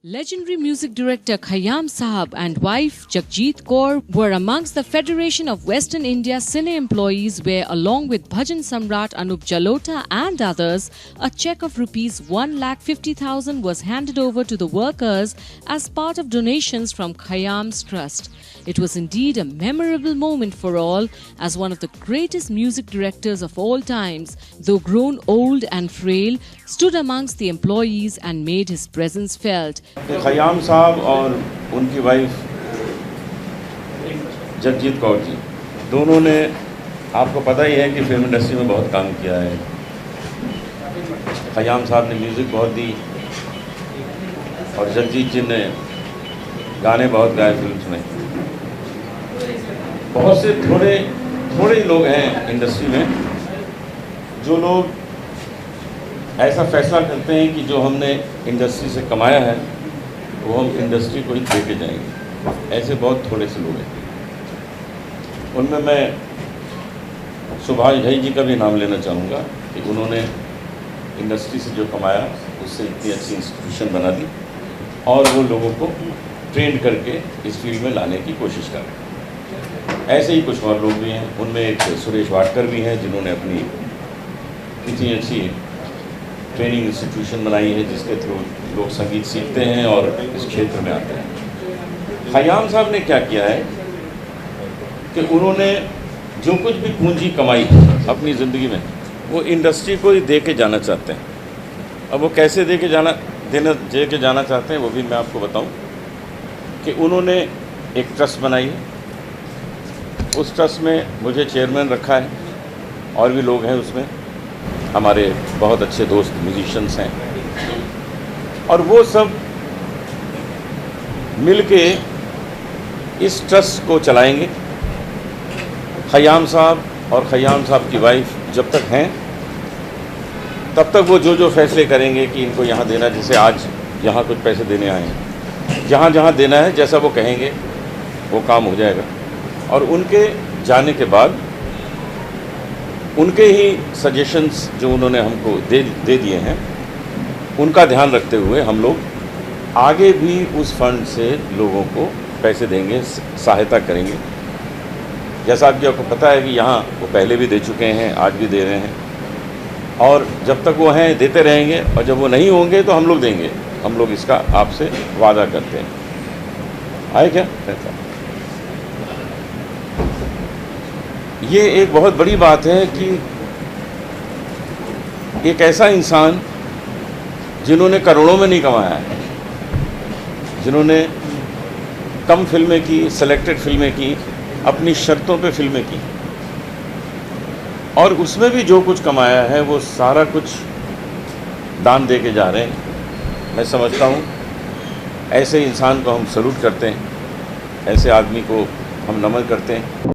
Legendary music director Khayyam Sahab and wife Jagjit Kaur were amongst the Federation of Western India Cine employees where, along with Bhajan Samrat Anup Jalota and others, a cheque of rupees 1,50,000 was handed over to the workers as part of donations from Khayyam's trust. It was indeed a memorable moment for all, as one of the greatest music directors of all times, though grown old and frail, stood amongst the employees and made his presence felt. Khayyam साहब और उनकी wife Jagjit Kaur ji, दोनों ने, आपको पता ही है कि film industry में बहुत काम किया है। खयाम साहब ने म्यूज़िक बहुत दी और जगजीत जी ने गाने बहुत गाए फिल्म में। बहुत से थोड़े ही लोग हैं इंडस्ट्री में जो लोग ऐसा फैसला करते हैं कि जो हमने इंडस्ट्री से कमाया है वो हम इंडस्ट्री को ही दे के जाएंगे। ऐसे बहुत थोड़े से लोग हैं। उनमें मैं सुभाष भाई जी का भी नाम लेना चाहूँगा कि उन्होंने इंडस्ट्री से जो कमाया उससे इतनी अच्छी इंस्टीट्यूशन बना दी और वो लोगों को ट्रेन करके इस फील्ड में लाने की कोशिश कर रहे हैं। ऐसे ही कुछ और लोग भी हैं, उनमें एक सुरेश वाडकर भी हैं जिन्होंने अपनी इतनी अच्छी ट्रेनिंग इंस्टीट्यूशन बनाई है जिसके थ्रू लोग संगीत सीखते हैं और इस क्षेत्र में आते हैं। खयाम साहब ने क्या किया है कि उन्होंने जो कुछ भी पूंजी कमाई अपनी ज़िंदगी में वो इंडस्ट्री को ही दे के जाना चाहते हैं। अब वो कैसे दे के जाना चाहते हैं वो भी मैं आपको बताऊं कि उन्होंने एक ट्रस्ट बनाई है। उस ट्रस्ट में मुझे चेयरमैन रखा है और भी लोग हैं उसमें, हमारे बहुत अच्छे दोस्त म्यूजिशियंस हैं और वो सब मिलके इस ट्रस्ट को चलाएंगे। खयाम साहब और खयाम साहब की वाइफ जब तक हैं तब तक वो जो फैसले करेंगे कि इनको यहाँ देना, जैसे आज यहाँ कुछ पैसे देने आए हैं, जहाँ देना है जैसा वो कहेंगे वो काम हो जाएगा। और उनके जाने के बाद उनके ही सजेशंस जो उन्होंने हमको दे दिए हैं उनका ध्यान रखते हुए हम लोग आगे भी उस फंड से लोगों को पैसे देंगे, सहायता करेंगे। जैसा कि आपको पता है कि यहाँ वो पहले भी दे चुके हैं, आज भी दे रहे हैं और जब तक वो हैं देते रहेंगे और जब वो नहीं होंगे तो हम लोग देंगे। हम लोग इसका आपसे वादा करते हैं। आए क्या? ये एक बहुत बड़ी बात है कि एक ऐसा इंसान जिन्होंने करोड़ों में नहीं कमाया है, जिन्होंने कम फिल्में की, सेलेक्टेड फिल्में की, अपनी शर्तों पे फिल्में की और उसमें भी जो कुछ कमाया है वो सारा कुछ दान दे के जा रहे हैं। मैं समझता हूँ ऐसे इंसान को हम सैल्यूट करते हैं, ऐसे आदमी को हम नमन करते हैं।